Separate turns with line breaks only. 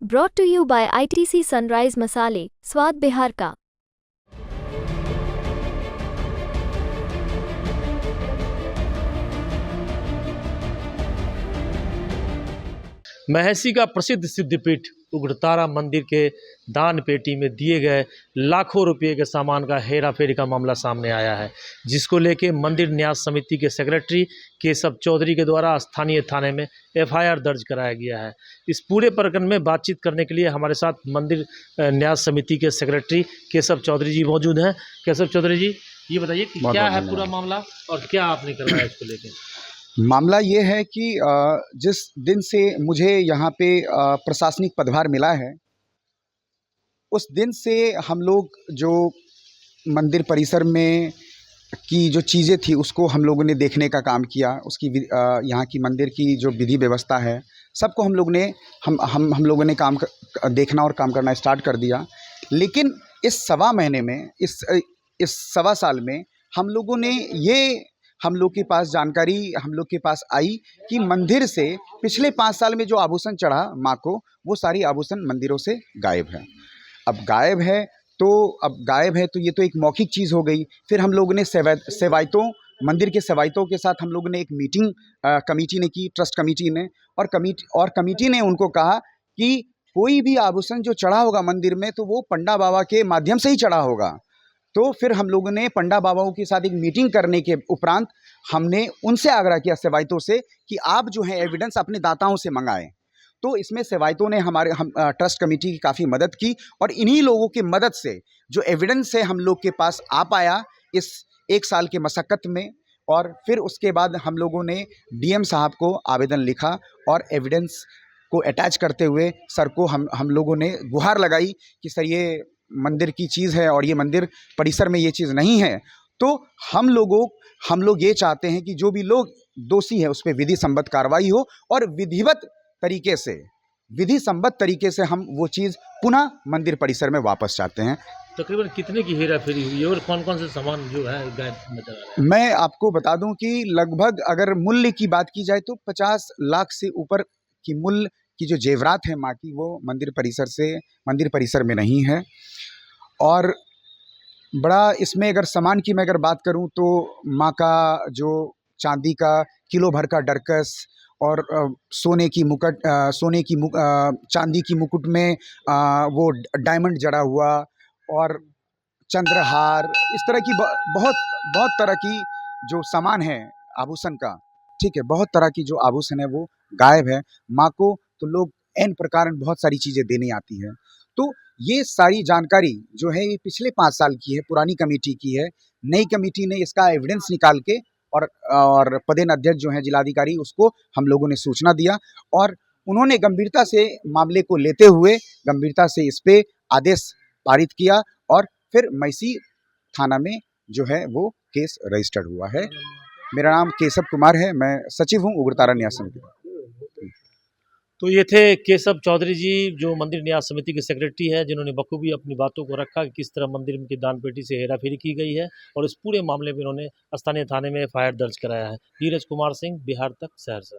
Brought to you by ITC Sunrise मसाले, स्वाद बिहार का।
महसी का प्रसिद्ध सिद्धपीठ उग्रतारा मंदिर के दान पेटी में दिए गए लाखों रुपए के सामान का हेराफेरी का मामला सामने आया है, जिसको लेके मंदिर न्यास समिति के सेक्रेटरी केशव चौधरी के द्वारा स्थानीय थाने में एफआईआर दर्ज कराया गया है। इस पूरे प्रकरण में बातचीत करने के लिए हमारे साथ मंदिर न्यास समिति के सेक्रेटरी केशव चौधरी जी मौजूद हैं। केशव चौधरी जी, ये बताइए कि क्या है पूरा मामला और क्या आपने करवाया इसको लेकर?
मामला ये है कि जिस दिन से मुझे यहाँ पे प्रशासनिक पदभार मिला है, उस दिन से हम लोग जो मंदिर परिसर में की जो चीज़ें थी उसको हम लोगों ने देखने का काम किया। उसकी यहाँ की मंदिर की जो विधि व्यवस्था है सबको हम लोगों ने देखना और काम करना स्टार्ट कर दिया। लेकिन इस सवा महीने में इस सवा साल में हम लोग के पास जानकारी हम लोग के पास आई कि मंदिर से पिछले 5 साल में जो आभूषण चढ़ा माँ को, वो सारी आभूषण मंदिरों से गायब है। अब गायब है तो ये तो एक मौखिक चीज़ हो गई। फिर हम लोगों ने मंदिर के सेवायतों के साथ हम लोगों ने एक मीटिंग कमेटी ने की, ट्रस्ट कमेटी ने, और कमेटी ने उनको कहा कि कोई भी आभूषण जो चढ़ा होगा मंदिर में तो वो पंडा बाबा के माध्यम से ही चढ़ा होगा। तो फिर हम लोगों ने पंडा बाबाओं के साथ एक मीटिंग करने के उपरांत हमने उनसे आग्रह किया, सेवायतों से, कि आप जो है एविडेंस अपने दाताओं से मंगाएं। तो इसमें सेवायतों ने हम ट्रस्ट कमेटी की काफ़ी मदद की, और इन्हीं लोगों की मदद से जो एविडेंस है हम लोग के पास आ पाया इस 1 साल के मशक्क़त में। और फिर उसके बाद हम लोगों ने डीएम साहब को आवेदन लिखा और एविडेंस को अटैच करते हुए सर को हम लोगों ने गुहार लगाई कि सर ये मंदिर की चीज़ है और ये मंदिर परिसर में ये चीज़ नहीं है। तो हम लोग ये चाहते हैं कि जो भी लोग दोषी है उस पर विधि सम्मत कार्रवाई हो, और विधि सम्मत तरीके से हम वो चीज़ पुनः मंदिर परिसर में वापस चाहते हैं।
तकरीबन कितने की हेराफेरी हुई है और कौन कौन से सामान जो है गायब नजर आ रहा है?
मैं आपको बता दूं कि लगभग अगर मूल्य की बात की जाए तो 50 लाख से ऊपर की मूल्य की जो जेवरात है माँ की, वो मंदिर परिसर में नहीं है। और बड़ा इसमें अगर सामान की मैं अगर बात करूं तो माँ का जो चांदी का किलो भर का डरकस और चांदी की मुकुट में वो डायमंड जड़ा हुआ, और चंद्रहार, इस तरह की बहुत तरह की जो सामान है आभूषण का, ठीक है, बहुत तरह की जो आभूषण है वो गायब है। माँ को तो लोग एन प्रकार बहुत सारी चीज़ें देने आती है। तो ये सारी जानकारी जो है ये पिछले 5 साल की है, पुरानी कमेटी की है। नई कमेटी ने इसका एविडेंस निकाल के और पदेन अध्यक्ष जो है जिलाधिकारी, उसको हम लोगों ने सूचना दिया, और उन्होंने गंभीरता से मामले को लेते हुए गंभीरता से इस पे आदेश पारित किया, और फिर मैसी थाना में जो है वो केस रजिस्टर्ड हुआ है। मेरा नाम केशव कुमार है, मैं सचिव हूँ उग्रतारा न्यास समिति का।
तो ये थे केशव चौधरी जी, जो मंदिर न्यास समिति के सेक्रेटरी है, जिन्होंने बखूबी अपनी बातों को रखा कि किस तरह मंदिर की दान पेटी से हेराफेरी की गई है, और इस पूरे मामले में इन्होंने स्थानीय थाने में एफआईआर दर्ज कराया है। नीरज कुमार सिंह, बिहार तक, सहरसा।